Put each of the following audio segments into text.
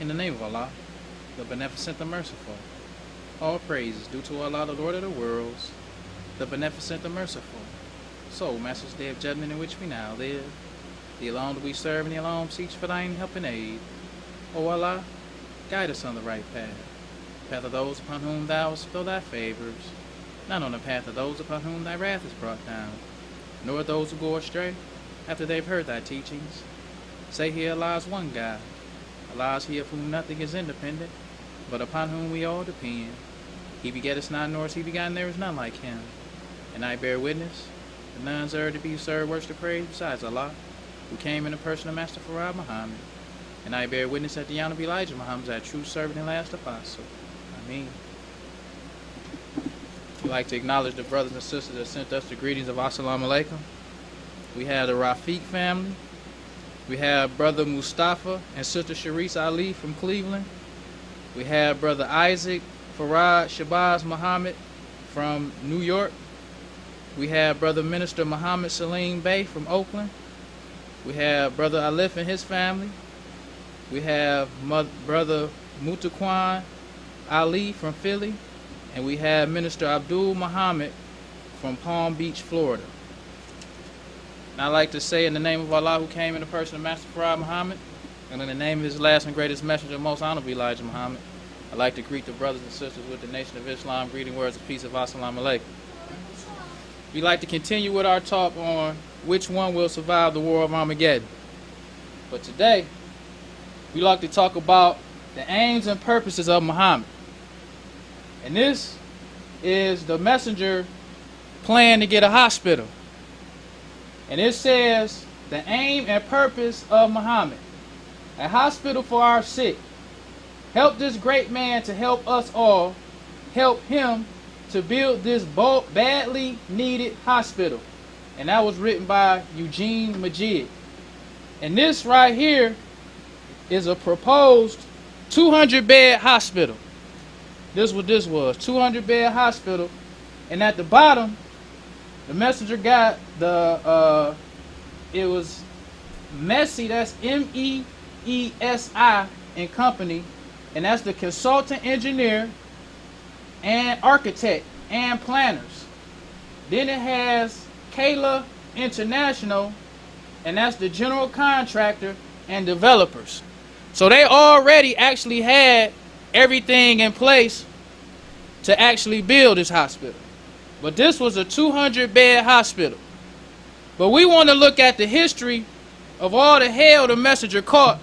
In the name of Allah, the Beneficent, the Merciful. All praise is due to Allah, the Lord of the worlds, the Beneficent, the Merciful. So, Master's Day of Judgment in which we now live, the alone do we serve and the alone seek for thine help and aid. O Allah, guide us on the right path, the path of those upon whom thou bestow thy favors, not on the path of those upon whom thy wrath is brought down, nor those who go astray after they've heard thy teachings. Say here Allah is one God. Allah is he of whom nothing is independent, but upon whom we all depend. He begetteth not, nor is he begotten, there is none like him. And I bear witness that none is to be served, worship, to praise besides Allah, who came in the person of Master Farad Muhammad. And I bear witness that the Honorable Elijah Muhammad is our true servant and last apostle. Ameen. We'd like to acknowledge the brothers and sisters that sent us the greetings of Assalamu Alaikum. We have the Rafiq family. We have Brother Mustafa and Sister Sharice Ali from Cleveland. We have Brother Isaac Farad Shabazz Muhammad from New York. We have Brother Minister Muhammad Salim Bey from Oakland. We have Brother Alif and his family. We have Brother Mutaquan Ali from Philly. And we have Minister Abdul Muhammad from Palm Beach, Florida. And I'd like to say in the name of Allah, who came in the person of Master Farad Muhammad, and in the name of his last and greatest messenger, most honorable Elijah Muhammad, I'd like to greet the brothers and sisters with the Nation of Islam, greeting words of peace of Assalamu Alaikum. We'd like to continue with our talk on which one will survive the war of Armageddon. But today, we'd like to talk about the aims and purposes of Muhammad. And this is the messenger plan to get a hospital. And it says, the aim and purpose of Muhammad, a hospital for our sick. Help this great man to help us all. Help him to build this badly needed hospital. And that was written by Eugene Majid. And this right here is a proposed 200-bed hospital. This is what this was, 200-bed hospital. And at the bottom, the messenger got the, it was Messi, that's MEESI and company, and that's the consultant engineer and architect and planners. Then it has Kayla International, and that's the general contractor and developers. So they already actually had everything in place to actually build this hospital. But this was a 200-bed hospital. But we want to look at the history of all the hell the messenger caught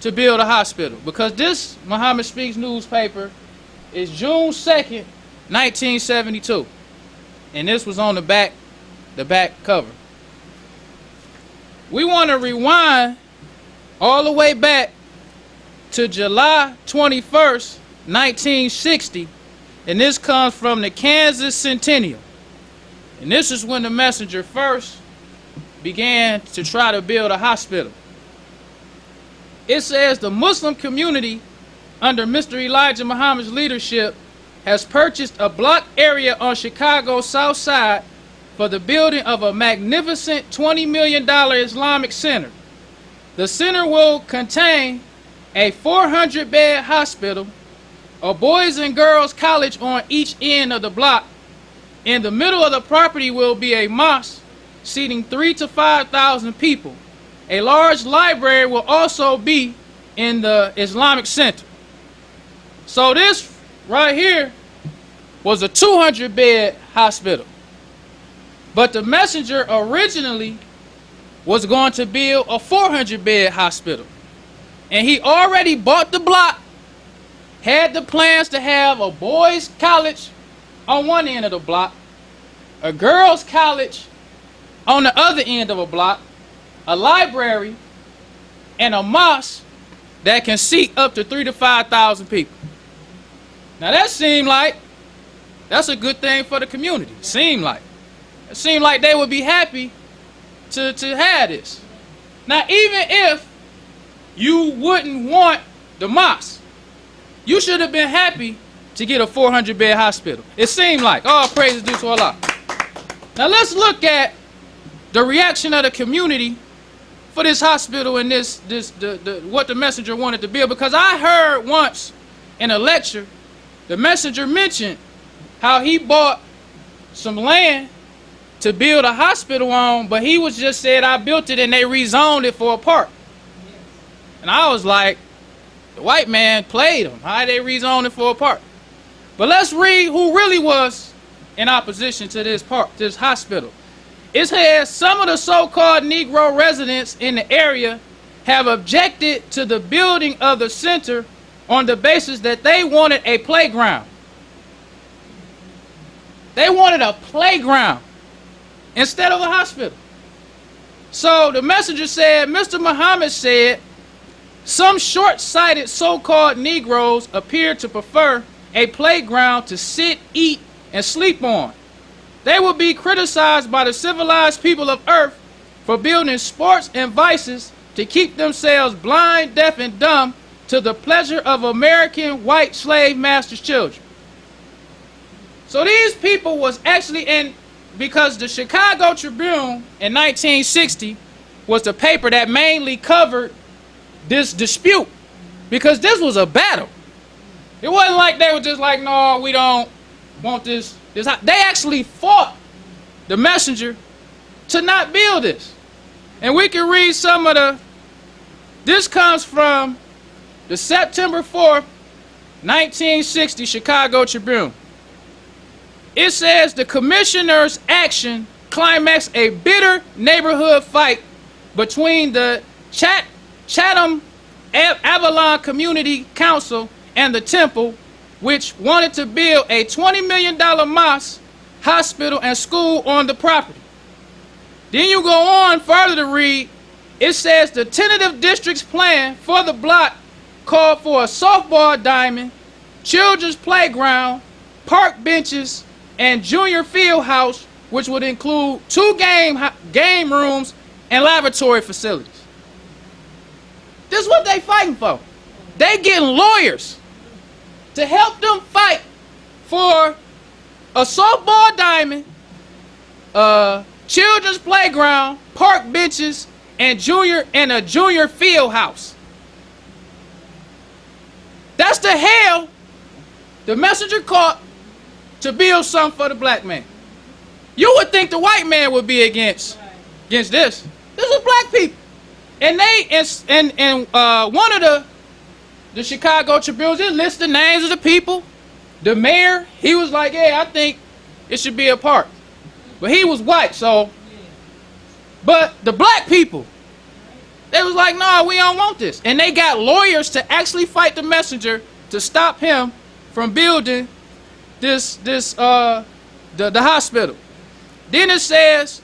to build a hospital. Because this Muhammad Speaks newspaper is June 2nd, 1972. And this was on the back cover. We want to rewind all the way back to July 21st, 1960. And this comes from the Kansas Centennial. And this is when the messenger first began to try to build a hospital. It says the Muslim community under Mr. Elijah Muhammad's leadership has purchased a block area on Chicago's South Side for the building of a magnificent $20 million Islamic center. The center will contain a 400-bed hospital, a boys and girls college on each end of the block. In the middle of the property will be a mosque seating 3,000 to 5,000 people. A large library will also be in the Islamic Center. So this right here was a 200-bed hospital. But the messenger originally was going to build a 400-bed hospital. And he already bought the block, had the plans to have a boys' college on one end of the block, a girls' college on the other end of a block, a library, and a mosque that can seat up to 3,000 to 5,000 people. Now that seemed like that's a good thing for the community. It seemed like they would be happy to have this. Now even if you wouldn't want the mosque, you should have been happy to get a 400-bed hospital. It seemed like. All praise is due to Allah. Now let's look at the reaction of the community for this hospital and what the messenger wanted to build, because I heard once in a lecture the messenger mentioned how he bought some land to build a hospital on, but he was just said, I built it and they rezoned it for a park. And I was like, the white man played him. How they rezoned it for a park? But let's read who really was in opposition to this park, this hospital. It says some of the so-called Negro residents in the area have objected to the building of the center on the basis that they wanted a playground. They wanted a playground instead of a hospital. So the messenger said, Mr. Muhammad said, some short-sighted so-called Negroes appear to prefer a playground to sit, eat, and sleep on. They will be criticized by the civilized people of Earth for building sports and vices to keep themselves blind, deaf, and dumb to the pleasure of American white slave masters' children. So these people was actually in, because the Chicago Tribune in 1960 was the paper that mainly covered this dispute, because this was a battle. It wasn't like they were just like, no, we don't want this. They actually fought the messenger to not build this. And we can read some of this comes from the September 4th, 1960 Chicago Tribune. It says the commissioner's action climaxed a bitter neighborhood fight between the Chatham Avalon Community Council and the Temple, which wanted to build a $20 million mosque, hospital, and school on the property. Then you go on further to read, it says the tentative district's plan for the block called for a softball diamond, children's playground, park benches, and junior field house, which would include 2 game rooms and laboratory facilities. This is what they fighting for. They getting lawyers to help them fight for a softball diamond, children's playground, park benches, and a junior field house. That's the hell the messenger caught to build something for the black man. You would think the white man would be against this. This is black people. And one of the Chicago Tribunes, it lists the names of the people. The mayor, he was like, yeah, I think it should be a park. But he was white, so. But the black people, they was like, no, we don't want this. And they got lawyers to actually fight the messenger to stop him from building the hospital. Then it says,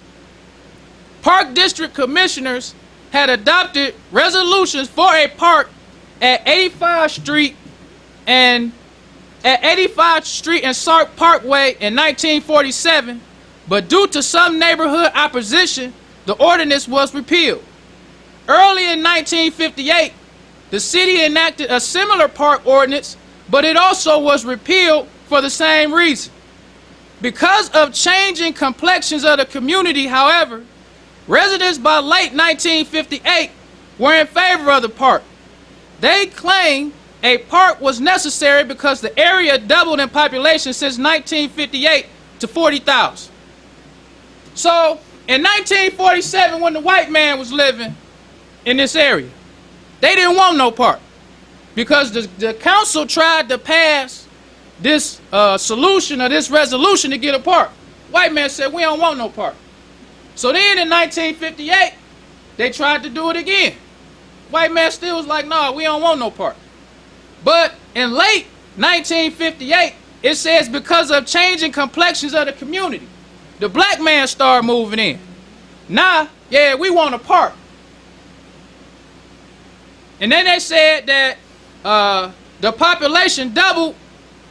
Park District Commissioners had adopted resolutions for a park at 85th Street and Sark Parkway in 1947, but due to some neighborhood opposition, the ordinance was repealed. Early in 1958, the city enacted a similar park ordinance, but it also was repealed for the same reason. Because of changing complexions of the community, however, residents by late 1958 were in favor of the park. They claimed a park was necessary because the area doubled in population since 1958 to 40,000. So in 1947, when the white man was living in this area, they didn't want no park because the council tried to pass this solution or this resolution to get a park. White man said, we don't want no park. So then in 1958, they tried to do it again. White man still was like, no, we don't want no park. But in late 1958, it says because of changing complexions of the community, the black man started moving in. Nah, yeah, we want a park. And then they said that the population doubled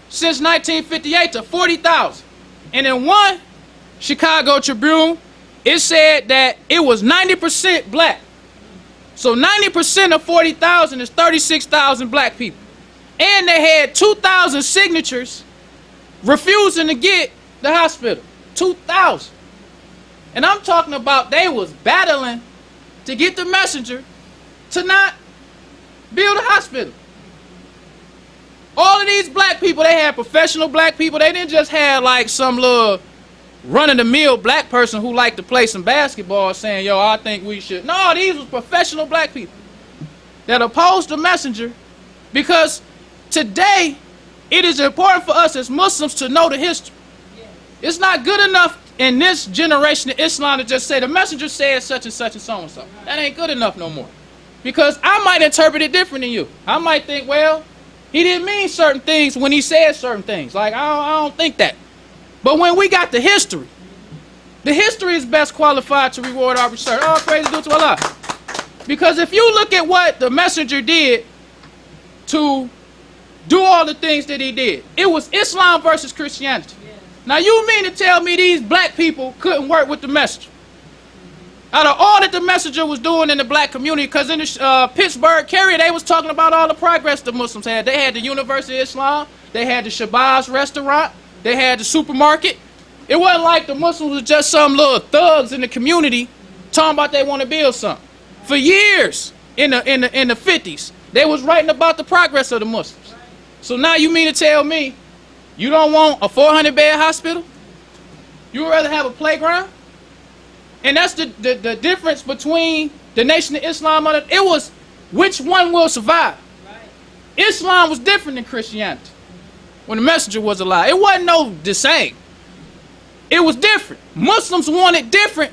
since 1958 to 40,000. And in one Chicago Tribune, it said that it was 90% black. So 90% of 40,000 is 36,000 black people. And they had 2,000 signatures refusing to get the hospital. 2,000. And I'm talking about they was battling to get the messenger to not build a hospital. All of these black people, they had professional black people. They didn't just have like some little run-of-the-mill black person who liked to play some basketball saying, yo, I think we should. No, these was professional black people that opposed the messenger, because today it is important for us as Muslims to know the history. It's not good enough in this generation of Islam to just say the messenger said such and such and so and so. That ain't good enough no more. Because I might interpret it different than you. I might think, well, he didn't mean certain things when he said certain things. Like, I don't think that. But when we got the history is best qualified to reward our research. All praise due to Allah. Because if you look at what the messenger did to do all the things that he did, it was Islam versus Christianity. Now you mean to tell me these black people couldn't work with the messenger? Out of all that the messenger was doing in the black community, because in the Pittsburgh area, they was talking about all the progress the Muslims had. They had the University of Islam, they had the Shabazz restaurant, they had the supermarket. It wasn't like the Muslims was just some little thugs in the community talking about they want to build something. For years in the 50s, they was writing about the progress of the Muslims. So now you mean to tell me you don't want a 400-bed hospital? You would rather have a playground? And that's the difference between the Nation of Islam. It was which one will survive. Islam was different than Christianity when the messenger was alive. It wasn't the same. It was different. Muslims wanted different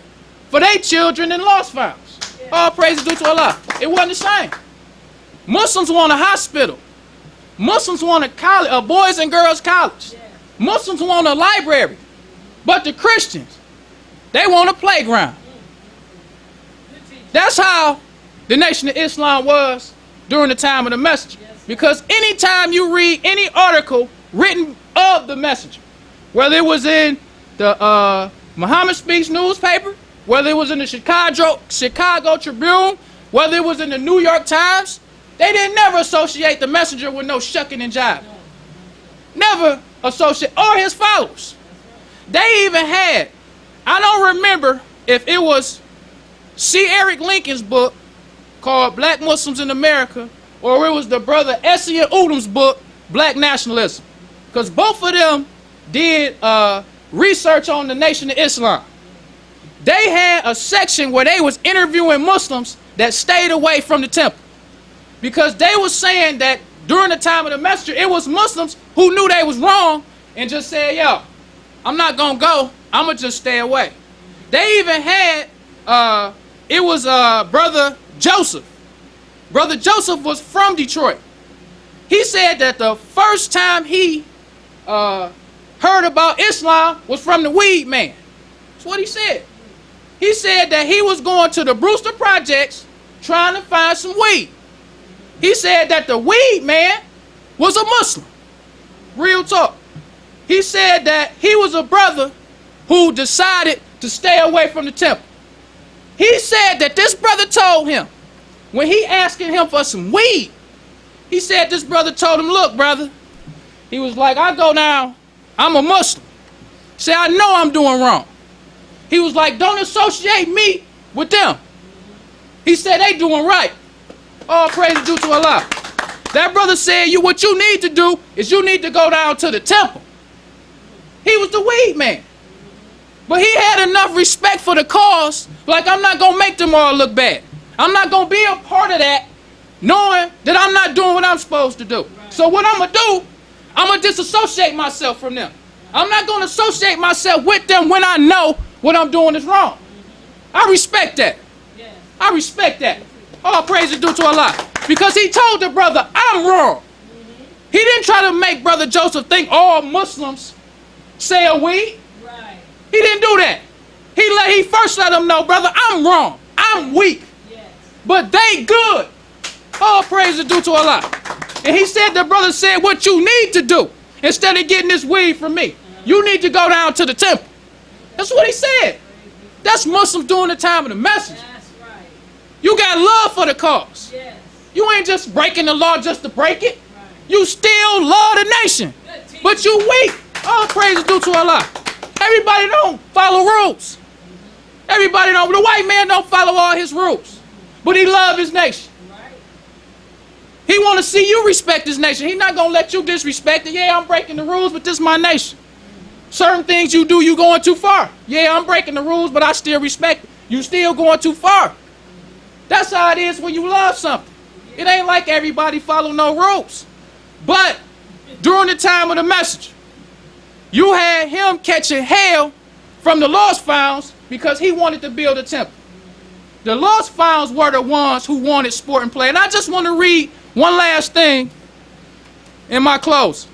for their children than lost founds. All praise is due to Allah. It wasn't the same. Muslims want a hospital. Muslims want a college, a boys and girls college. Muslims want a library. But the Christians, they want a playground. That's how the Nation of Islam was during the time of the messenger. Because anytime you read any article written of the messenger, whether it was in the Muhammad Speaks newspaper, whether it was in the Chicago Tribune, whether it was in the New York Times, they didn't never associate the messenger with no shucking and jiving. Never associate, or his followers. They even had, I don't remember if it was C. Eric Lincoln's book called Black Muslims in America, or it was the brother Essie Udom's book, Black Nationalism. Because both of them did research on the Nation of Islam. They had a section where they was interviewing Muslims that stayed away from the temple. Because they was saying that during the time of the messenger, it was Muslims who knew they was wrong and just said, yo, I'm not going to go. I'm going to just stay away. They even had, it was Brother Joseph. Brother Joseph was from Detroit. He said that the first time he heard about Islam was from the weed man. That's what he said. He said that he was going to the Brewster Projects trying to find some weed. He said that the weed man was a Muslim. Real talk. He said that he was a brother who decided to stay away from the temple. He said that this brother told him, when he asking him for some weed, he said this brother told him, look, brother, he was like, I go now, I'm a Muslim. Say, I know I'm doing wrong. He was like, don't associate me with them. He said, they doing right. All praise due to Allah. That brother said, what you need to do is you need to go down to the temple. He was the weed man. But he had enough respect for the cause, like I'm not going to make them all look bad. I'm not going to be a part of that, knowing that I'm not doing what I'm supposed to do. So what I'm going to do, I'm going to disassociate myself from them. I'm not going to associate myself with them when I know what I'm doing is wrong. I respect that. I respect that. All praise is due to Allah. Because he told the brother, I'm wrong. He didn't try to make Brother Joseph think all Muslims say a weed. He didn't do that. He first let him know, brother, I'm wrong. I'm weak. But they good. All praise is due to Allah. And he said, the brother said, what you need to do, instead of getting this weed from me, you need to go down to the temple. That's what he said. That's Muslims during the time of the message. You got love for the cause. You ain't just breaking the law just to break it. You still love the nation. But you weak. All praise is due to Allah. Everybody don't follow rules. Everybody don't. The white man don't follow all his rules. but he loves his nation. He want to see you respect his nation. He's not going to let you disrespect it. Yeah, I'm breaking the rules, but this is my nation. Certain things you do, you going too far. Yeah, I'm breaking the rules, but I still respect it. You still going too far. That's how it is when you love something. It ain't like everybody follow no rules. But during the time of the messenger, you had him catching hell from the lost founds because he wanted to build a temple. The lost founds were the ones who wanted sport and play. And I just want to read one last thing in my close.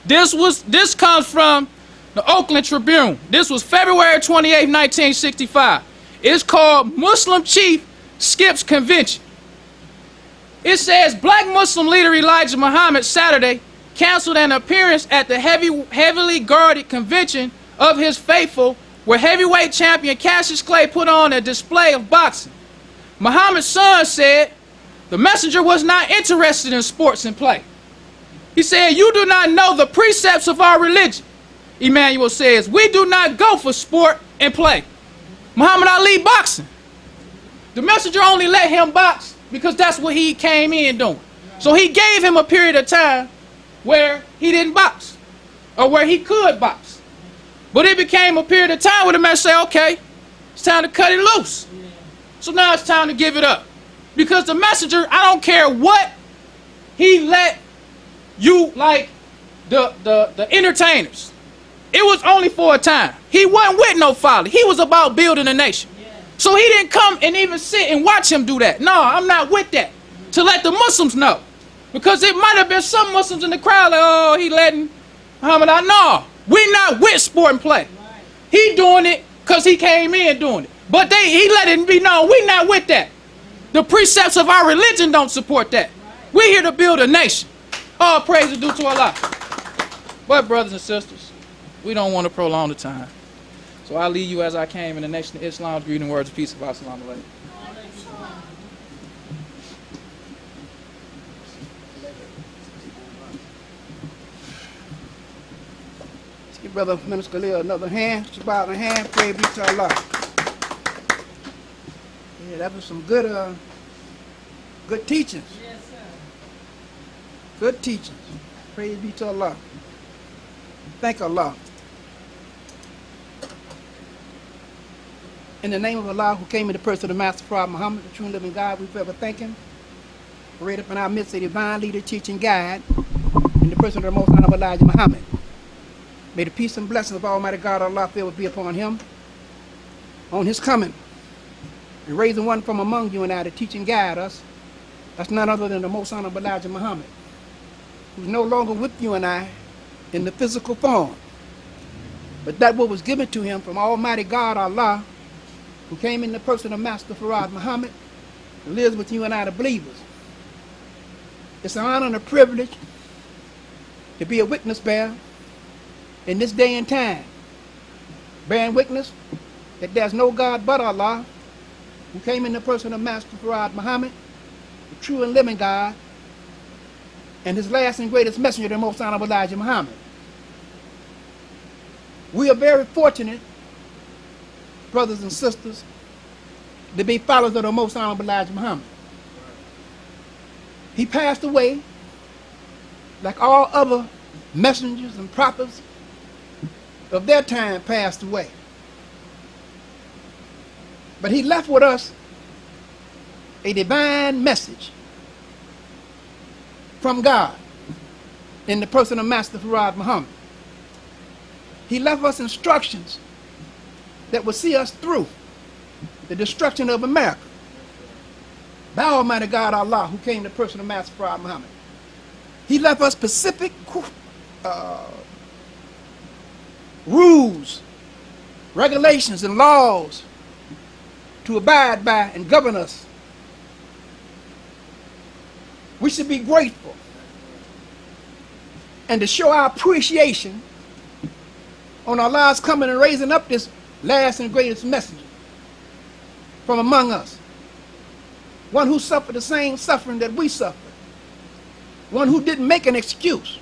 This comes from the Oakland Tribune. This was February 28, 1965. It's called Muslim Chief Skips Convention. It says black Muslim leader Elijah Muhammad Saturday canceled an appearance at the heavily guarded convention of his faithful, where heavyweight champion Cassius Clay put on a display of boxing. Muhammad's son said the messenger was not interested in sports and play. He said, "You do not know the precepts of our religion." Emmanuel says, "We do not go for sport and play." Muhammad Ali boxing. The messenger only let him box because that's what he came in doing. So he gave him a period of time where he didn't box or where he could box. But it became a period of time where the messenger said, okay, it's time to cut it loose. So now it's time to give it up. Because the messenger, I don't care what he let you, like the entertainers. It was only for a time. He wasn't with no folly. He was about building a nation. So he didn't come and even sit and watch him do that. No, I'm not with that. To let the Muslims know. Because it might have been some Muslims in the crowd like, oh, he letting Muhammad out. No, we're not with sport and play. He doing it because he came in doing it. But he let it be known, we're not with that. The precepts of our religion don't support that. We're here to build a nation. All praise is due to Allah. But brothers and sisters, we don't want to prolong the time. So I'll leave you as I came in the Nation of Islam's greeting words of peace. Assalamu alaikum. Let's give Brother Minister Khalil another hand. Shabazz in hand. Praise be to Allah. Yeah, that was some good teachings. Yes, sir. Good teachings. Praise be to Allah. Thank Allah. In the name of Allah, who came in the person of the Master Prophet Muhammad, the true and living God, we forever thank him. Parade up in our midst a divine leader, teaching guide, in the person of the most honorable Elijah Muhammad. May the peace and blessings of Almighty God, Allah, will be upon him, on his coming, and raising one from among you and I to teach and guide us. That's none other than the most honorable Elijah Muhammad, who's no longer with you and I in the physical form, but that what was given to him from Almighty God, Allah, who came in the person of Master Farad Muhammad, and lives with you and I, the believers. It's an honor and a privilege to be a witness bearer in this day and time, bearing witness that there's no God but Allah, who came in the person of Master Farad Muhammad, the true and living God, and his last and greatest messenger, the most honorable Elijah Muhammad. We are very fortunate, brothers and sisters, to be followers of the most honorable Elijah Muhammad. He passed away like all other messengers and prophets of their time passed away. But he left with us a divine message from God in the person of Master Farad Muhammad. He left us instructions that will see us through the destruction of America by Almighty God Allah, who came in the person of Master Farad Muhammad. He left us specific rules, regulations, and laws to abide by and govern us. We should be grateful and to show our appreciation on Allah's coming and raising up this last and greatest messenger from among us. One who suffered the same suffering that we suffered. One who didn't make an excuse.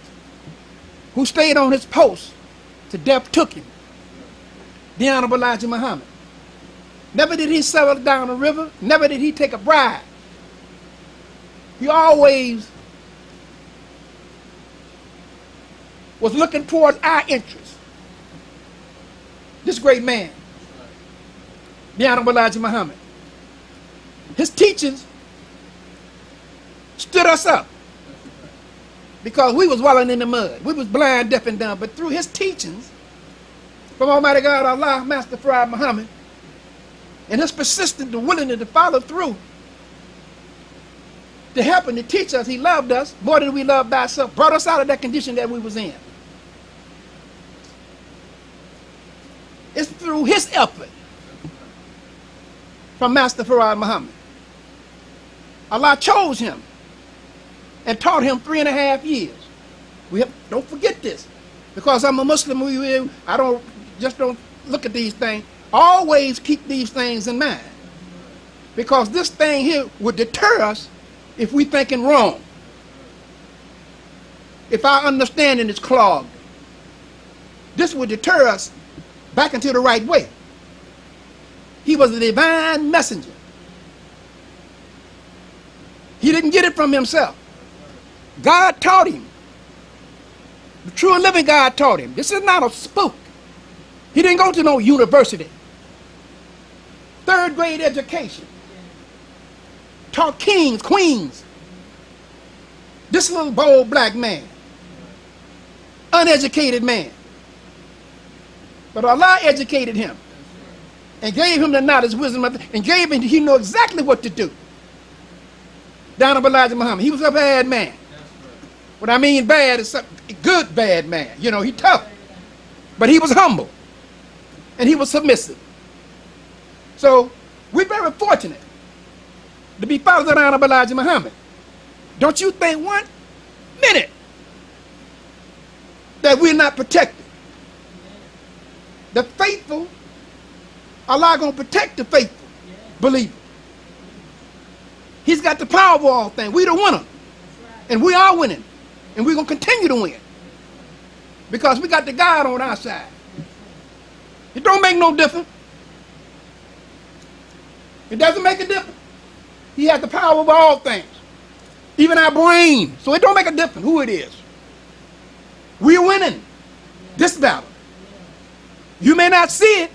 Who stayed on his post till death took him. The Honorable Elijah Muhammad. Never did he settle down the river. Never did he take a bribe. He always was looking towards our interests. This great man, the Honorable Elijah Muhammad, his teachings stood us up because we was wallowing in the mud. We was blind, deaf, and dumb. But through his teachings from Almighty God, Allah, Master Farad Muhammad, and his persistent and willingness to follow through, to help and to teach us, he loved us more than we loved ourselves, brought us out of that condition that we was in. It's through his effort from Master Farad Muhammad. Allah chose him and taught him 3.5 years. Don't forget this, because I'm a Muslim. I don't look at these things. Always keep these things in mind, because this thing here would deter us if we thinking wrong, if our understanding is clogged. This would deter us back into the right way. He was a divine messenger. He didn't get it from himself. God taught him. The true and living God taught him. This is not a spook. He didn't go to no university. 3rd grade education. Taught kings, queens. This little bold black man. Uneducated man. But Allah educated him and gave him the knowledge, wisdom, and gave him, he knew exactly what to do. Down of Elijah Muhammad. He was a bad man. What I mean bad is a good bad man. You know, he tough. But he was humble. And he was submissive. So we're very fortunate to be followers of the Honorable Elijah Muhammad. Don't you think 1 minute that we're not protected. The faithful, Allah gonna protect the faithful believer. He's got the power of all things. We the winner. And we are winning. And we're gonna continue to win. Because we got the God on our side. It don't make no difference. It doesn't make a difference. He has the power of all things. Even our brain. So it don't make a difference who it is. We're winning this battle. You may not see it,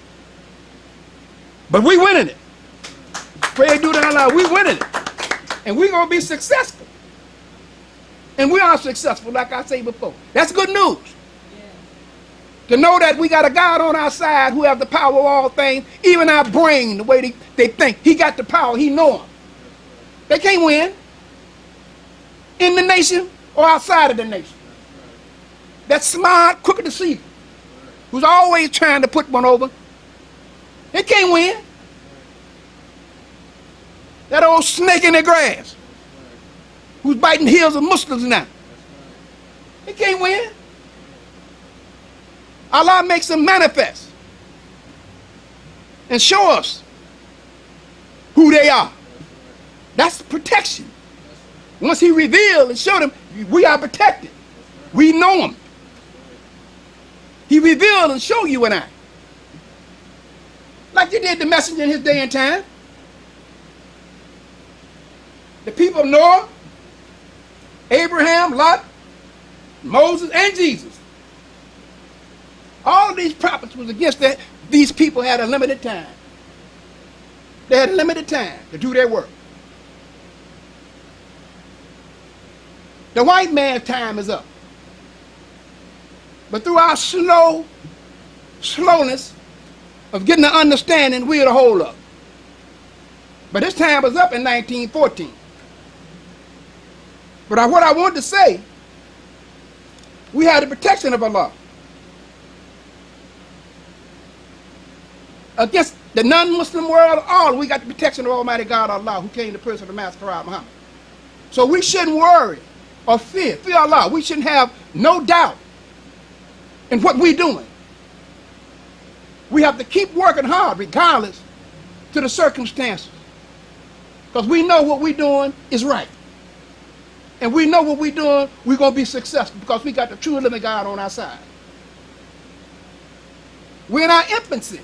but we're winning it. Pray do to Allah, we're winning it. And we're going to be successful. And we are successful, like I said before. That's good news. To know that we got a God on our side who has the power of all things, even our brain, the way they think. He got the power, he know them. They can't win in the nation or outside of the nation. That smart, crooked deceiver who's always trying to put one over, they can't win. That old snake in the grass who's biting heels of Muslims now, they can't win. Allah makes them manifest and show us who they are. That's protection. Once he revealed and showed them, we are protected. We know him. He revealed and showed you and I. Like you did the messenger in his day and time. The people of Noah, Abraham, Lot, Moses, and Jesus. All of these prophets was against that. These people had a limited time. They had a limited time to do their work. The white man's time is up. But through our slowness of getting the understanding, we're the hold up. But this time was up in 1914. But what I want to say, we had the protection of Allah against the non-Muslim world at all. We got the protection of Almighty God Allah, who came in the person of the Master Farad Muhammad. So we shouldn't worry or fear Allah. We shouldn't have no doubt in what we're doing. We have to keep working hard regardless to the circumstances, because we know what we're doing is right. And we know what we're doing, we're going to be successful because we got the true and living God on our side. We're in our infancy.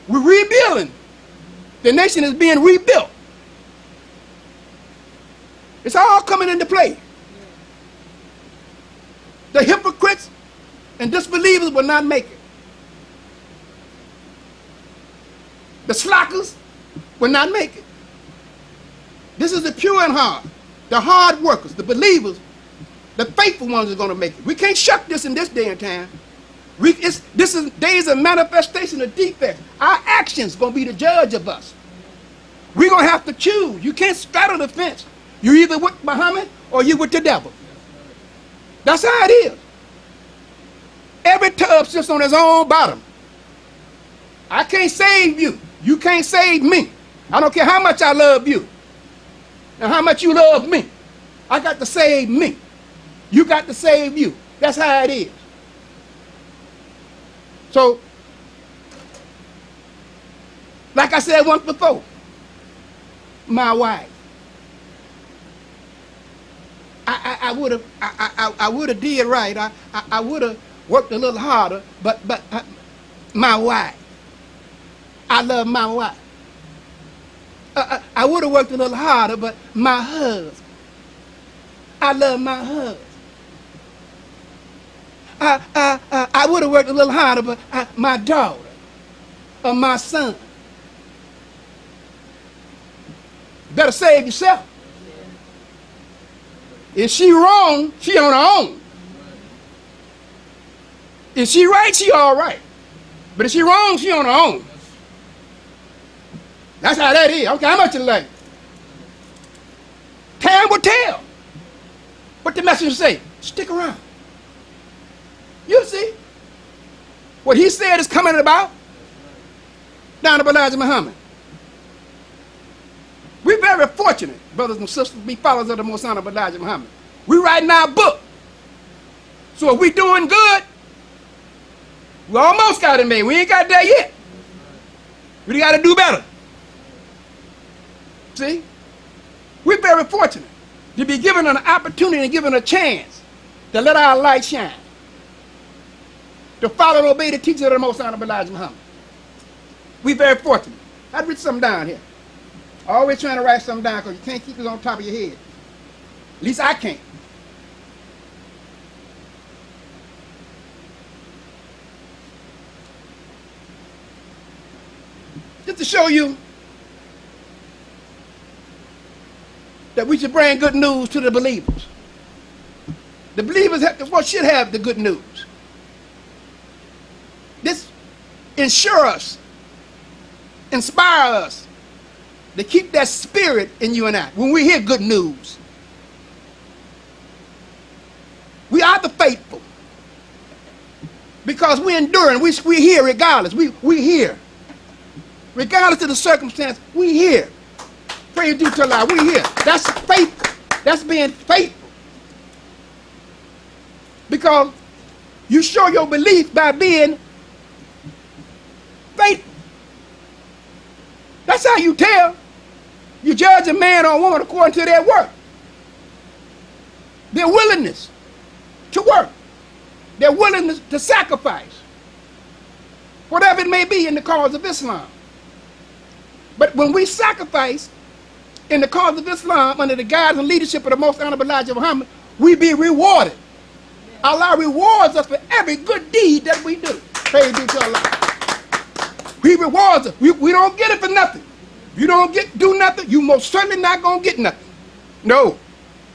We're rebuilding. The nation is being rebuilt. It's all coming into play. The hypocrites and disbelievers will not make it. The slackers will not make it. This is the pure in heart, the hard workers, the believers, the faithful ones are going to make it. We can't shuck this in this day and time. This is days of manifestation of defects. Our actions going to be the judge of us. We're going to have to choose. You can't straddle the fence. You're either with Muhammad or you're with the devil. That's how it is. Every tub sits on its own bottom. I can't save you. You can't save me. I don't care how much I love you and how much you love me. I got to save me. You got to save you. That's how it is. So, like I said once before, my wife, I would have did right. I would have worked a little harder, but my wife, I love my wife. I would have worked a little harder, but my husband, I love my husband. I would have worked a little harder, but my daughter or my son. Better save yourself. If she wrong, she on her own. If she right, she all right. But if she wrong, she on her own. That's how that is. Okay, how much you like? Time will tell. What the messenger say? Stick around. You see what he said is coming about down to Elijah Muhammad. We're very fortunate, brothers and sisters, to be followers of the Most Honorable Elijah Muhammad. We're writing our book. So if we're doing good, we almost got it made. We ain't got there yet. We got to do better. See? We're very fortunate to be given an opportunity and given a chance to let our light shine, to follow and obey the teachings of the Most Honorable Elijah Muhammad. We're very fortunate. I'd write something down here. Always trying to write something down because you can't keep it on top of your head. At least I can't. Just to show you that we should bring good news to the believers. The believers should have the good news. This ensure us, inspire us to keep that spirit in you and I when we hear good news. We are the faithful because we're enduring. We're here regardless. We here. Regardless of the circumstance, we here. Praise due to Allah. We here. That's faithful. That's being faithful. Because you show your belief by being faithful. That's how you tell. You judge a man or a woman according to their work. Their willingness to work. Their willingness to sacrifice. Whatever it may be in the cause of Islam. But when we sacrifice in the cause of Islam under the guidance and leadership of the Most Honorable Elijah Muhammad, we be rewarded. Allah rewards us for every good deed that we do. Praise be to Allah. He rewards us. We don't get it for nothing. If you don't do nothing, you most certainly not going to get nothing. No.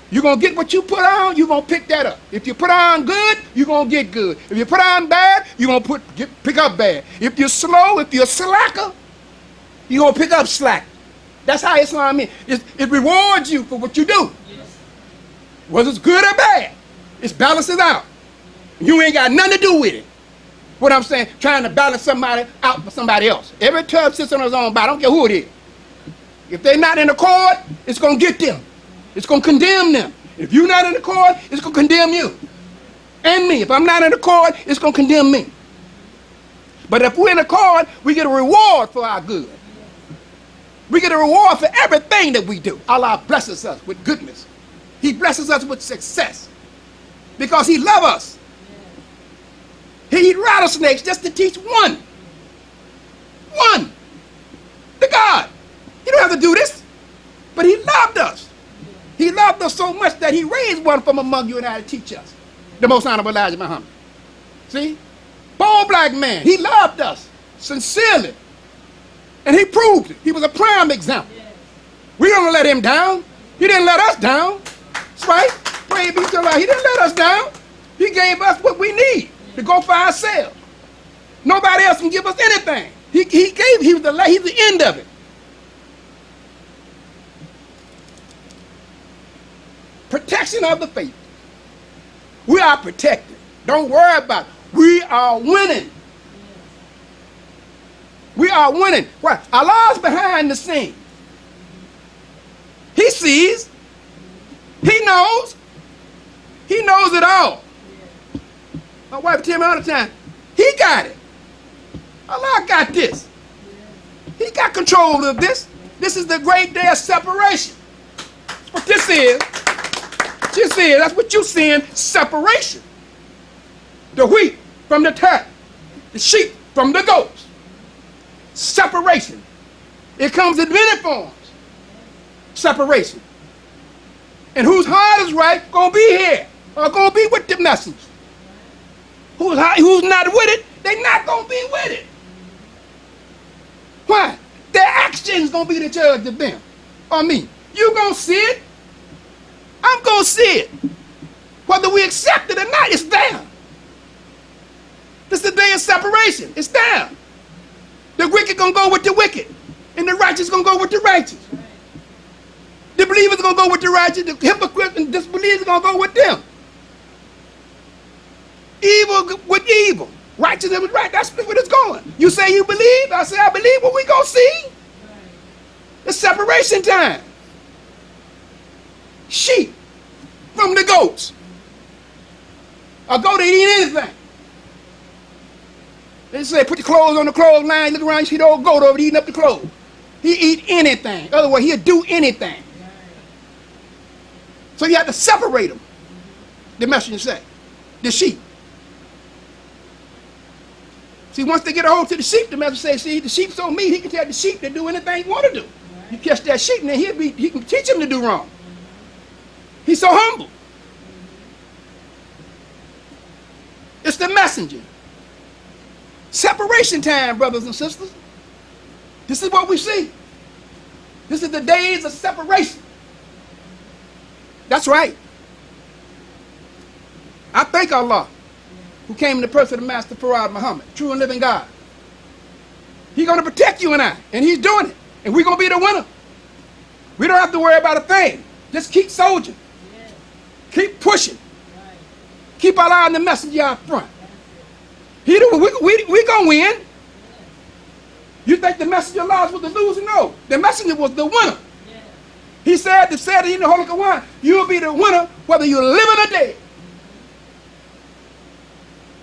You're going to get what you put on, you're going to pick that up. If you put on good, you're going to get good. If you put on bad, you're going to pick up bad. If you're slow, if you're slacker, you're going to pick up slack. That's how Islam is. It rewards you for what you do. Yes. Whether it's good or bad, it balances out. You ain't got nothing to do with it. What I'm saying, trying to balance somebody out for somebody else. Every tub sits on its own body. I don't care who it is. If they're not in accord, it's going to get them. It's going to condemn them. If you're not in accord, it's going to condemn you. And me. If I'm not in accord, it's going to condemn me. But if we're in accord, we get a reward for our good. We get a reward for everything that we do. Allah blesses us with goodness. He blesses us with success. Because he loves us. He eat rattlesnakes just to teach one. one to God. He don't have to do this, but he loved us. He loved us so much that he raised one from among you and I to teach us, the most honorable Elijah Muhammad. See? Born black man. He loved us sincerely. And he proved it. He was a prime example. We don't let him down. He didn't let us down. That's right. Praise be to Allah. He didn't let us down. He gave us what we need to go for ourselves. Nobody else can give us anything. He was the end of it. Protection of the faith. We are protected. Don't worry about it. We are winning. We are winning. Why? Allah's behind the scenes. He sees. He knows. He knows it all. My wife tells me all the time, he got it. Allah got this. He got control of this. This is the great day of separation. That's what this is. This is, that's what you're seeing, separation. The wheat from the tare, the sheep from the goats. Separation. It comes in many forms. Separation. And whose heart is right, gonna be here, or gonna be with the message. Who's not with it, they not gonna be with it. Why? Their actions gonna be the judge of them, or me. You gonna see it, I'm gonna see it. Whether we accept it or not, it's there. This is the day of separation. It's there. The wicked gonna go with the wicked, and the righteous gonna go with the righteous. The believers gonna go with the righteous, the hypocrites and disbelievers gonna go with them. Evil with evil, righteousness with right. That's where it's going. You say you believe, I say I believe. What we gonna see? It's separation time. Sheep from the goats. A goat ain't eat anything. They say put the clothes on the clothesline, look around, you see the old goat over there eating up the clothes. He eat anything. Otherwise, he'll do anything. So you have to separate them. The messenger say, the sheep. See, once they get a hold to the sheep, the messenger say, see, the sheep so meat, he can tell the sheep to do anything he want to do. You catch that sheep, and then he can teach him to do wrong. He's so humble. It's the messenger. Separation time, brothers and sisters. This is what we see. This is the days of separation. That's right. I thank Allah, who came in the person of the Master Farad Muhammad, true and living God. He's going to protect you and I, and he's doing it. And we're going to be the winner. We don't have to worry about a thing. Just keep soldiering. Yes. Keep pushing. Right. Keep Allah and the messenger out front. We're going to win. Yes. You think the messenger of Allah was the loser? No. The messenger was the winner. Yes. He said in the Holy Quran, you'll be the winner whether you're living or dead.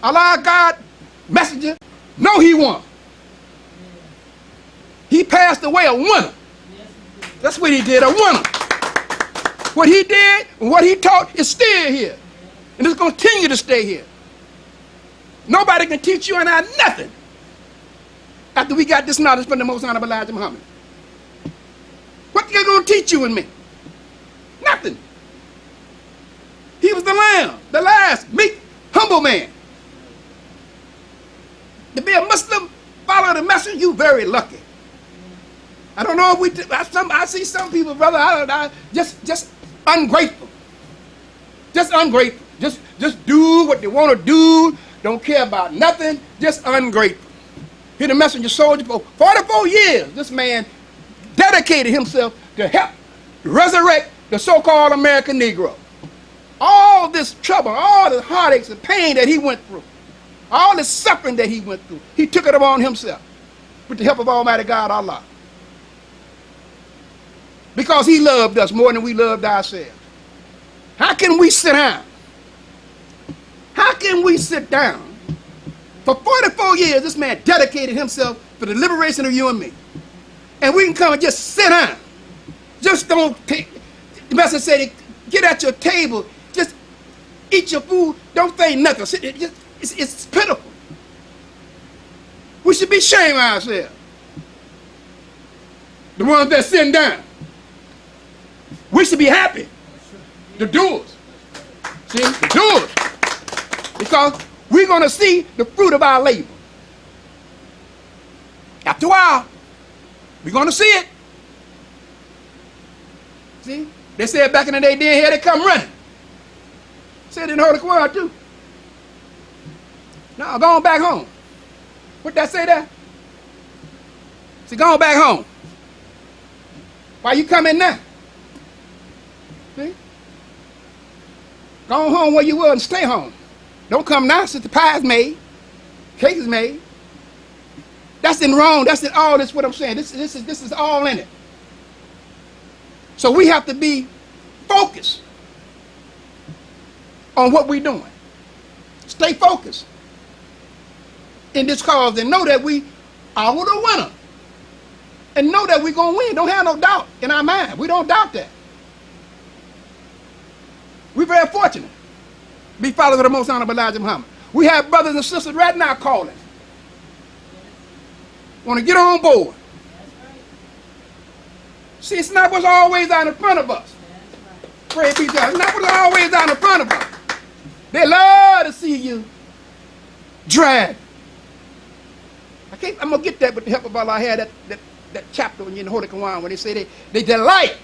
Allah, God, messenger, know he won. He passed away a winner. That's what he did, a winner. What he did and what he taught is still here. And it's going to continue to stay here. Nobody can teach you and I nothing after we got this knowledge from the most honorable Elijah Muhammad. What they going to teach you and me? Nothing. He was the lamb, the last meek, humble man. To be a Muslim, follow the messenger, you very lucky. I don't know if I see some people, brother, just ungrateful. Just ungrateful. Just do what they want to do. Don't care about nothing. Just ungrateful. He the messenger soldier for 44 years. This man dedicated himself to help resurrect the so-called American Negro. All this trouble, all the heartaches and pain that he went through, all the suffering that he went through, he took it upon himself with the help of Almighty God, Allah. Because he loved us more than we loved ourselves. How can we sit down? How can we sit down? For 44 years, this man dedicated himself for the liberation of you and me. And we can come and just sit down. Just don't take, the messenger said, get at your table, just eat your food, don't think nothing. It's pitiful. We should be ashamed of ourselves. The ones that's sitting down. We should be happy. The doers. See, the doers. Because we're going to see the fruit of our labor. After a while, we're going to see it. See? They said back in the day, then here they come running. Said in the Holy Quran too. Now, go on back home. What that say there? See, go on back home. Why you coming now? See? Go on home where you were and stay home. Don't come now since the pie's made. Cake is made. That's in wrong. That's in all this what I'm saying. This is all in it. So we have to be focused on what we're doing. Stay focused in this cause and know that we are the winner. And know that we're going to win. Don't have no doubt in our mind. We don't doubt that. We're very fortunate to be followers of the most honorable Elijah Muhammad. We have brothers and sisters right now calling. Want to get on board. See, it's not what's always out in front of us. Praise be to God. It's not what's always out in front of us. They love to see you drag. I'm going to get that with the help of Allah. I had that chapter in the Holy Quran where they say they delight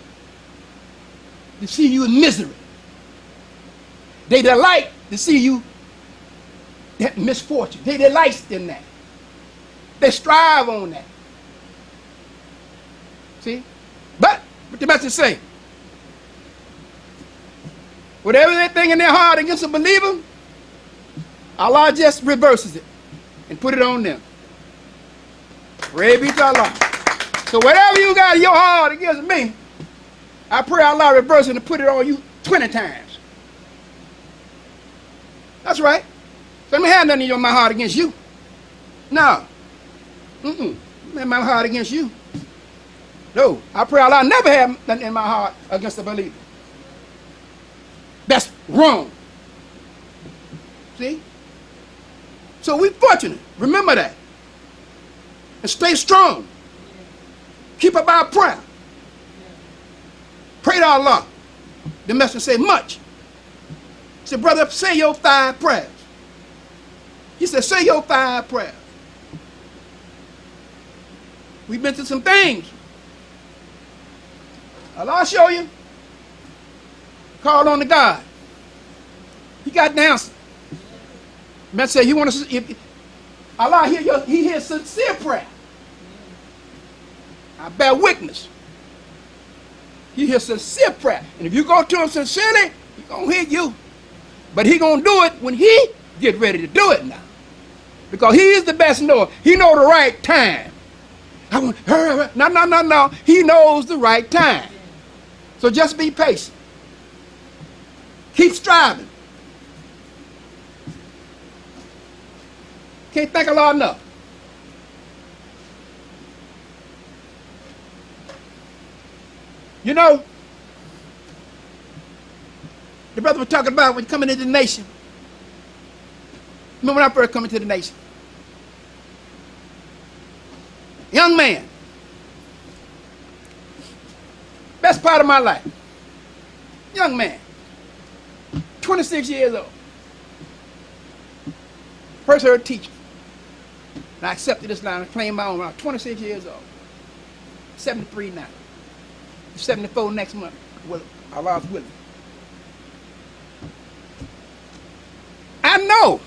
to see you in misery. They delight to see you that misfortune. They delight in that. They strive on that. See? But what the message say? Whatever they think in their heart against a believer, Allah just reverses it and put it on them. Praise be to Allah. So whatever you got in your heart against me, I pray Allah reverse it and put it on you 20 times. That's right. So let me have nothing in my heart against you. No. In my heart against you. No. I pray Allah never have nothing in my heart against a believer. That's wrong. See? So we're fortunate. Remember that. And stay strong. Keep up our prayer. Pray to Allah. The messenger said much. He said, brother, say your 5 prayers. He said, say your 5 prayers. We've been through some things. Allah show you. Call on the God. He got the answer. Man said, he want to. Allah he hears sincere prayer. I bear witness. He hears sincere prayer. And if you go to him sincerely, he's going to hear you. But he's going to do it when he get ready to do it now. Because he is the best knower. He knows the right time. No. He knows the right time. So just be patient. Keep striving. Can't thank Allah enough. You know, the brother was talking about when coming into the nation. Remember when I first come into the nation? Young man. Best part of my life. Young man. 26 years old. First heard teacher. And I accepted this line and claimed my own when I was 26 years old. 73 now. 74 next month. Well, Allah's willing. I know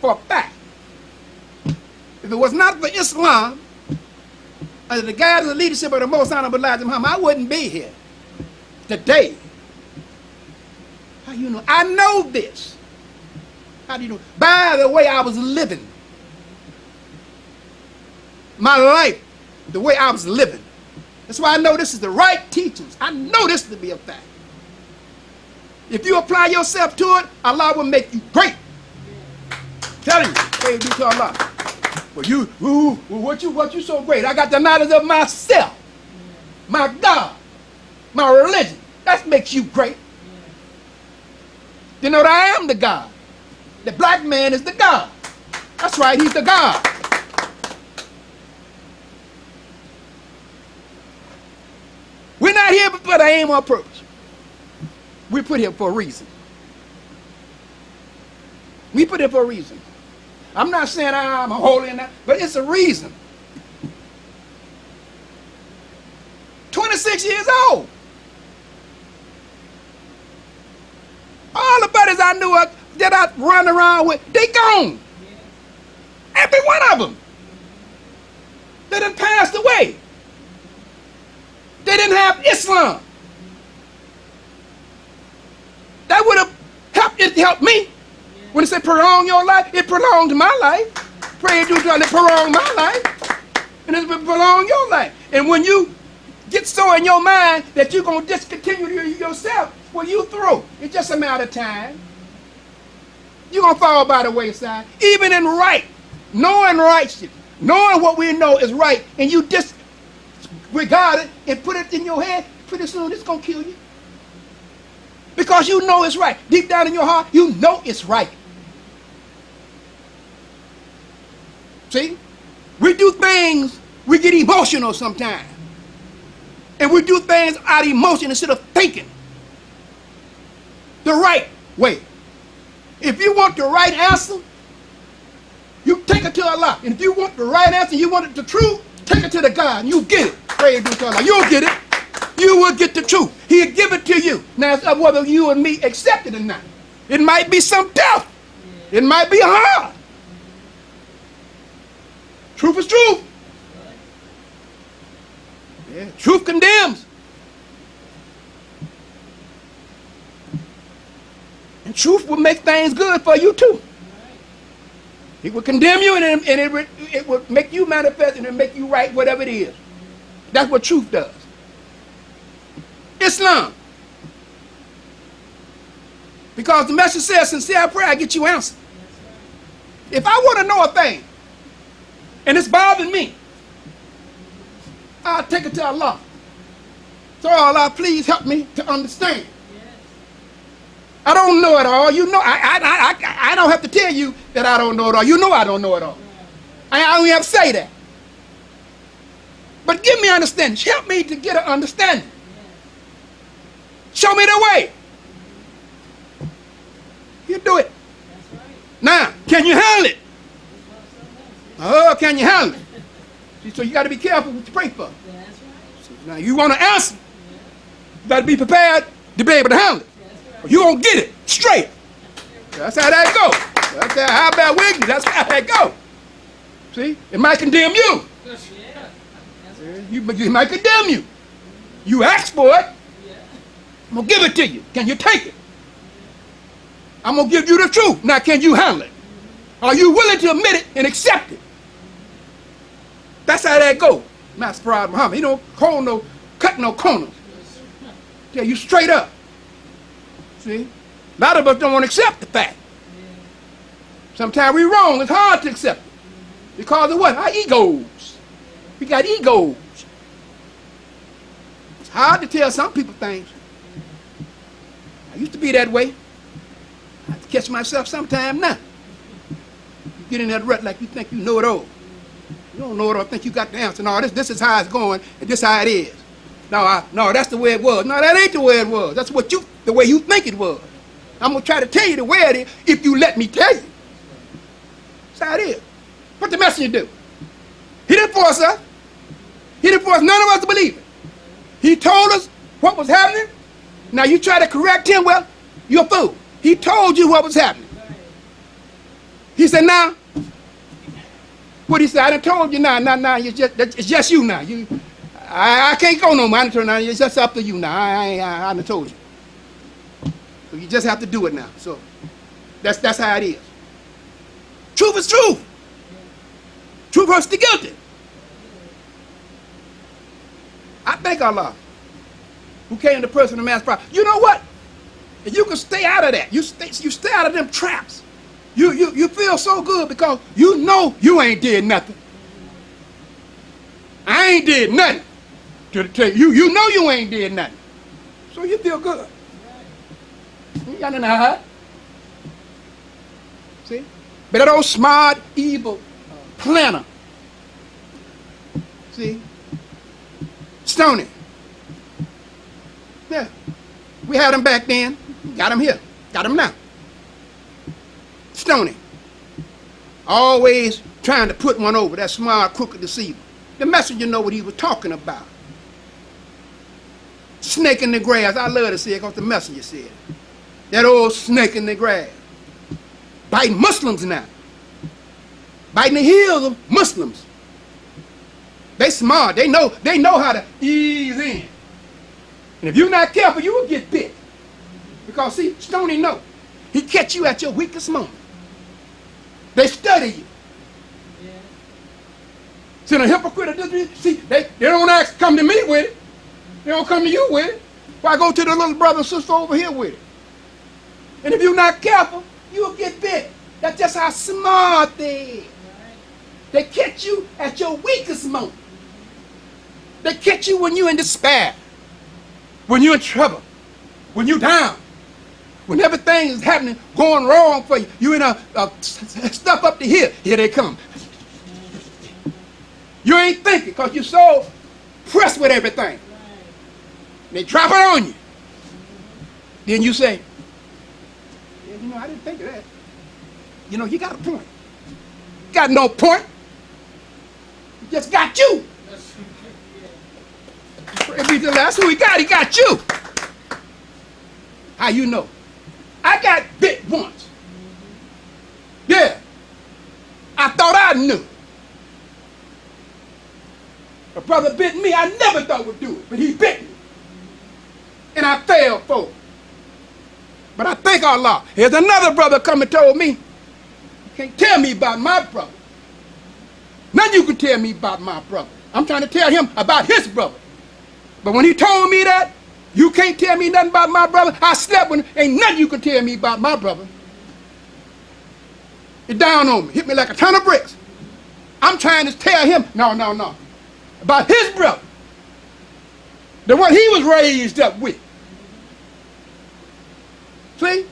for a fact, if it was not for Islam, under the guidance and leadership of the most honorable Elijah Muhammad, I wouldn't be here today. How you know? I know this. How do you know? By the way I was living. My life, the way I was living. That's why I know this is the right teachings. I know this to be a fact. If you apply yourself to it, Allah will make you great. Telling you, praise be to Allah. Well, what you so great? I got the knowledge of myself, my God, my religion. That makes you great. You know that I am the God. The black man is the God. That's right, he's the God. not here for the aim or purpose. We're put here for a reason. We put here for a reason. I'm not saying I'm holy and that, but it's a reason. 26 years old. All the buddies I knew that I run around with, they gone. Every one of them. They done passed away. They didn't have Islam. That would have helped. It helped me. When it said prolong your life, it prolonged my life. Pray to God, it prolonged my life. And it prolonged your life. And when you get so in your mind that you're going to discontinue yourself, well, you through. It's just a matter of time. You're going to fall by the wayside. Even in right, knowing righteousness, knowing what we know is right, and you disregard it and put it in your head, pretty soon it's going to kill you. Because you know it's right. Deep down in your heart, you know it's right. See? We do things, we get emotional sometimes. And we do things out of emotion instead of thinking the right way. If you want the right answer, you take it to Allah. And if you want the right answer, you want it the truth, take it to the God and you get it. Pray to Allah. You'll get it. You will get the truth. He'll give it to you. Now it's up whether you and me accept it or not. It might be some tough. It might be hard. Truth is truth. Yeah. Truth condemns. And truth will make things good for you too. It will condemn you and it will make you manifest and it will make you right whatever it is. That's what truth does. Islam. Because the message says, sincere prayer, I get you answer. If I want to know a thing and it's bothering me, I'll take it to Allah. So Allah, please help me to understand. I don't know it all. You know, I don't have to tell you that I don't know it all. You know I don't know it all. I don't have to say that. But give me understanding. Help me to get an understanding. Show me the way. You do it. Now, can you handle it? Oh, can you handle it? See, so you got to be careful what you pray for. So now you want to answer. You got to be prepared to be able to handle it. You gonna get it straight. That's how that go. That's how bad weakness. That's how that go. See, it might condemn you. It might condemn you. You ask for it. I'm gonna give it to you. Can you take it? I'm gonna give you the truth. Now, can you handle it? Are you willing to admit it and accept it? That's how that go. Master Prophet Muhammad. He don't cut no corners. Tell you straight up. See? A lot of us don't want to accept the fact. Sometimes we're wrong. It's hard to accept it. Because of what? Our egos. We got egos. It's hard to tell some people things. I used to be that way. I have to catch myself sometime now. You get in that rut like you think you know it all. You don't know it all. Think you got the answer. No, this is how it's going, and this is how it is. No, that's the way it was. No, that ain't the way it was. That's the way you think it was. I'm going to try to tell you the way it is if you let me tell you. That's how it is. What the messenger do? He didn't force us. He didn't force none of us to believe it. He told us what was happening. Now you try to correct him, well, you're a fool. He told you what was happening. He said, now, what he said, I done told you now, it's just you now. I can't go no more. It's just up to you now. I done told you. So you just have to do it now. So that's how it is. Truth is truth. Truth hurts the guilty. I thank Allah who came to person of mass prophet. You know what? If you can stay out of that, you stay out of them traps. You feel so good because you know you ain't did nothing. I ain't did nothing. To tell you know you ain't did nothing. So you feel good. You got nothing to hide. See? But that old smart, evil planner. See? Stony. Yeah. We had him back then. Got him here. Got him now. Stony. Always trying to put one over, that smart, crooked deceiver. The messenger know what he was talking about. Snake in the grass. I love to say it because the messenger said it. That old snake in the grass. Biting Muslims now. Biting the heels of Muslims. They smart. They know how to ease in. And if you're not careful, you will get bit. Because see, Stoney know. He catch you at your weakest moment. They study you. Yeah. See, the hypocrite, see, they don't ask, come to me with it. They don't come to you with it. Why go to the little brother and sister over here with it? And if you're not careful, you'll get bit. That's just how smart they are. They catch you at your weakest moment. They catch you when you're in despair, when you're in trouble, when you're down, when everything is happening, going wrong for you. You're in a stuff up to here. Here they come. You ain't thinking because you're so pressed with everything. They drop it on you. Then you say, yeah, you know, I didn't think of that. You know, you got a point. Got no point. He just got you. That's who he got. He got you. How you know? I got bit once. Yeah. I thought I knew. A brother bit me. I never thought would do it, but he bit me. And I fell for it. But I thank Allah. Here's another brother come and told me, you can't tell me about my brother. None you can tell me about my brother. I'm trying to tell him about his brother. But when he told me that, you can't tell me nothing about my brother, I slept with him. Ain't nothing you can tell me about my brother. It down on me, hit me like a ton of bricks. I'm trying to tell him, no, about his brother. The one he was raised up with. See?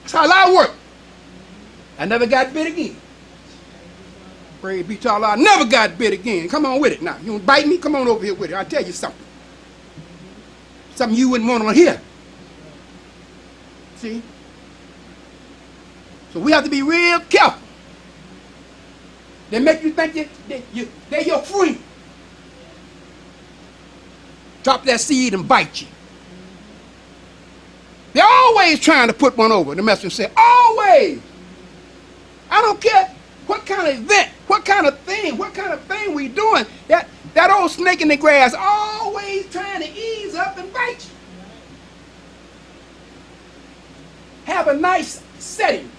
That's how I work. I never got bit again. Praise be to Allah, I never got bit again. Come on with it now. You want to bite me? Come on over here with it. I'll tell you something. Something you wouldn't want to hear. See? So we have to be real careful. They make you think they're your friend. Drop that seed and bite you. They're always trying to put one over. The messenger said, always. I don't care what kind of event, what kind of thing we doing. That old snake in the grass always trying to ease up and bite you. Have a nice setting.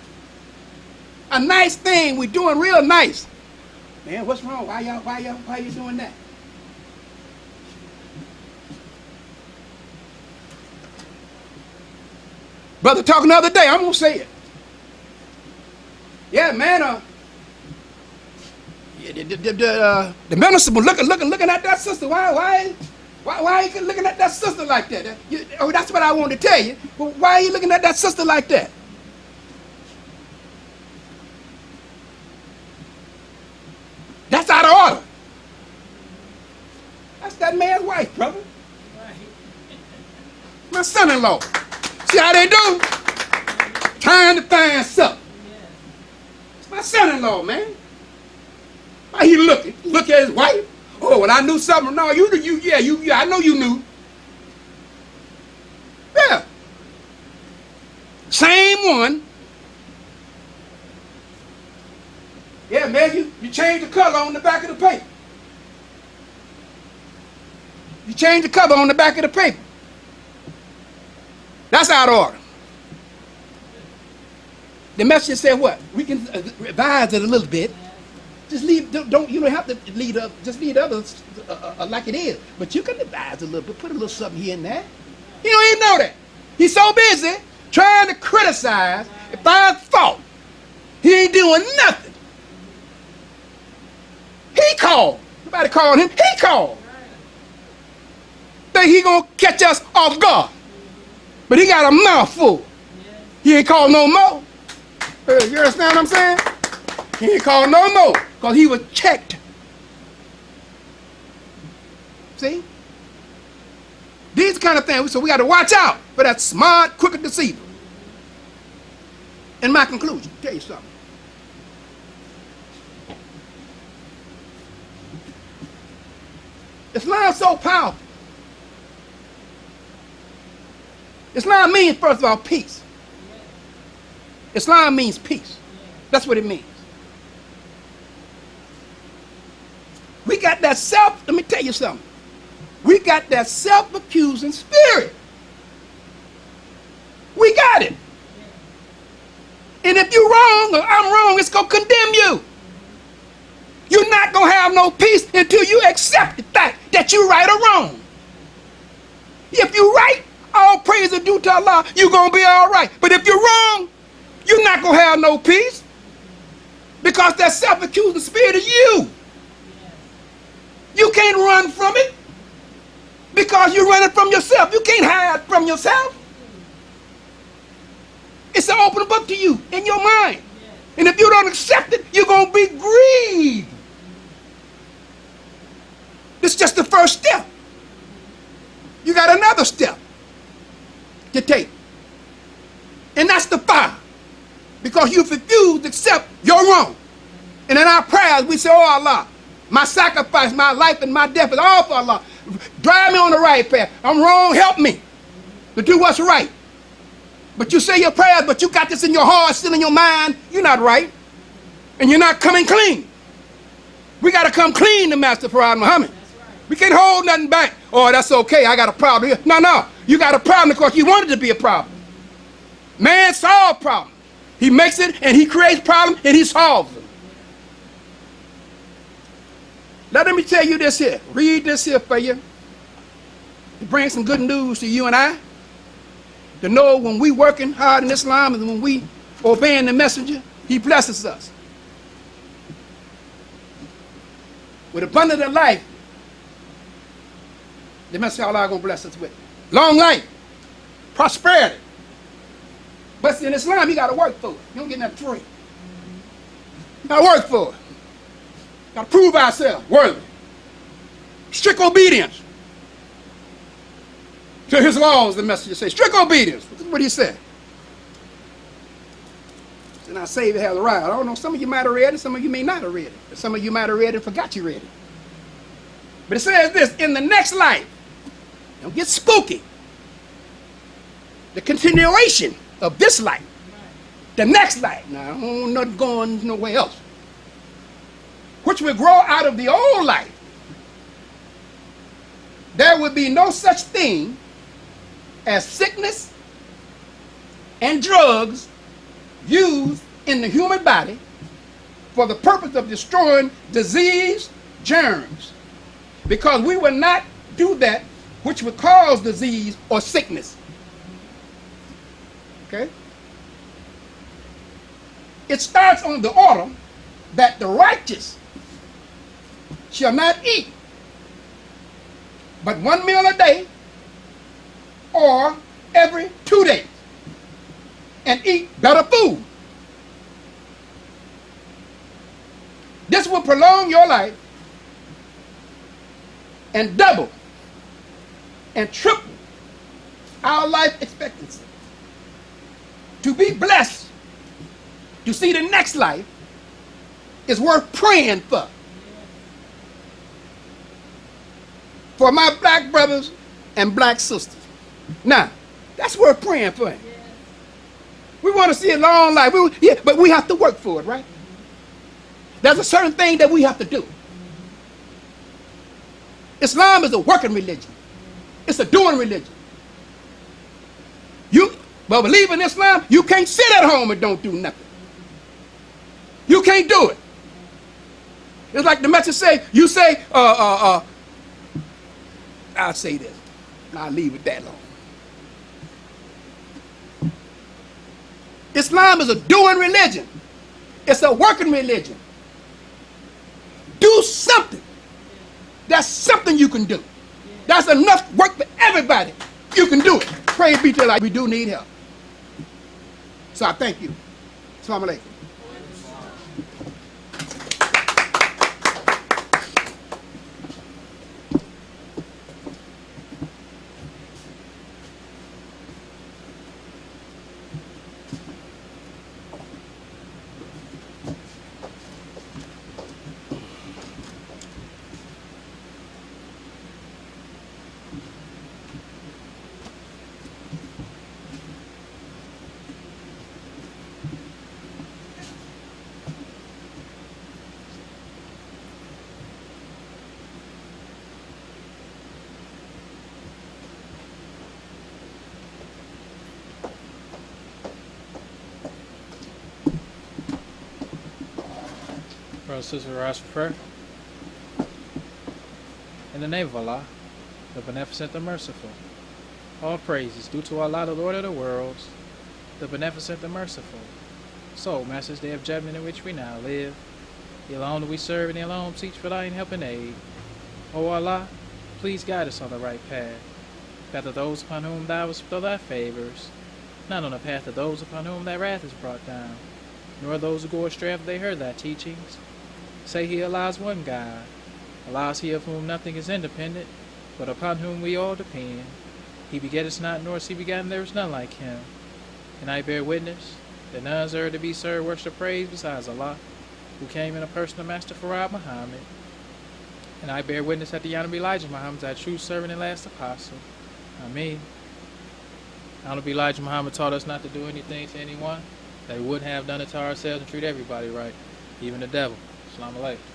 A nice thing. We're doing real nice. Man, what's wrong? Why you doing that? Brother talking the other day, I'm gonna say it. Yeah, man. The minister was looking at that sister. Why are you looking at that sister like that? That's what I wanted to tell you. But why are you looking at that sister like that? That's out of order. That's that man's wife, brother. My son-in-law. See how they do? Trying to find something. It's my son-in-law, man. Why he looking? Look at his wife. Oh, well, I knew something. No, yeah, I know you knew. Yeah. Same one. Yeah, man, you changed the color on the back of the paper. You changed the cover on the back of the paper. That's out of order. The messenger said what? We can revise it a little bit. Just leave, you don't have to leave up, just leave the others like it is. But you can revise a little bit, put a little something here and there. He don't even know that. He's so busy trying to criticize and find fault. He ain't doing nothing. He called. Nobody called him. He called. Think he gonna catch us off guard. But he got a mouthful. He ain't called no more. You understand what I'm saying? He ain't called no more because he was checked. See? These kind of things, so we got to watch out for that smart, crooked deceiver. In my conclusion, tell you something. Islam's so powerful. Islam means, first of all, peace. Islam means peace. That's what it means. We got that let me tell you something. We got that self-accusing spirit. We got it. And if you're wrong or I'm wrong, it's going to condemn you. You're not going to have no peace until you accept the fact that you're right or wrong. If you're right, all praise is due to Allah, you're going to be all right. But if you're wrong, you're not going to have no peace. Because that self-accusing spirit is you. You can't run from it. Because you're running from yourself. You can't hide from yourself. It's an open book to you in your mind. And if you don't accept it, you're going to be grieved. This is just the first step. You got another step to take. And that's the fire. Because you've refused to accept you're wrong. And in our prayers, we say, oh Allah, my sacrifice, my life, and my death is all for Allah. Drive me on the right path. I'm wrong, help me to do what's right. But you say your prayers, but you got this in your heart, still in your mind. You're not right. And you're not coming clean. We got to come clean to Master Farad Muhammad. We can't hold nothing back. Oh, that's okay, I got a problem here. No, you got a problem because you wanted it to be a problem. Man solves problems. He makes it and he creates problems and he solves them. Let me tell you this here. Read this here for you. To bring some good news to you and I. To know when we working hard in Islam and when we obeying the messenger, he blesses us. With abundant life, the messenger of Allah is going to bless us with. Long life, prosperity. But in Islam, you got to work for it. You don't get nothing free. You got to work for it. Got to prove ourselves worthy. Strict obedience to his laws, the messenger says. Strict obedience. This is what he said. And our Savior has arrived. I don't know, some of you might have read it, some of you may not have read it. But some of you might have read it and forgot you read it. But it says this, in the next life, don't get spooky. The continuation of this life, the next life, now I don't nothing going nowhere else, which will grow out of the old life. There will be no such thing as sickness and drugs used in the human body for the purpose of destroying disease germs, because we will not do that which would cause disease or sickness. Okay? It starts on the order that the righteous shall not eat but one meal a day or every 2 days and eat better food. This will prolong your life and double and triple our life expectancy. To be blessed, to see the next life, is worth praying for. For my black brothers and black sisters. Now, that's worth praying for. We want to see a long life. But we have to work for it, right? There's a certain thing that we have to do. Islam is a working religion. It's a doing religion. But believe in Islam, you can't sit at home and don't do nothing. You can't do it. It's like the message say, you say, I'll say this, and I'll leave it that long. Islam is a doing religion. It's a working religion. Do something. That's something you can do. That's enough work for everybody. You can do it. Praise be to Allah. We do need help. So I thank you. Assalamu alaikum. Brothers and sisters, rise for prayer. In the name of Allah, the Beneficent, the Merciful. All praises due to Allah, the Lord of the worlds, the Beneficent, the Merciful. So, Master's Day of Judgment in which we now live. The alone do we serve, and the alone teach for thy help and aid. O Allah, please guide us on the right path. Path of those upon whom thou hast bestowed thy favors, not on the path of those upon whom thy wrath is brought down, nor those who go astray after they heard thy teachings. Say he Allah's one God. Allah is he of whom nothing is independent, but upon whom we all depend. He begetteth not, nor is he begotten, there is none like him. And I bear witness that none is to be served, worship, praise besides Allah, who came in a person of Master Farad Muhammad. And I bear witness that the Honorable Elijah Muhammad is thy true servant and last apostle. Ameen. Honorable Elijah Muhammad taught us not to do anything to anyone that we wouldn't have done it to ourselves, and treat everybody right, even the devil. Assalamu alaikum.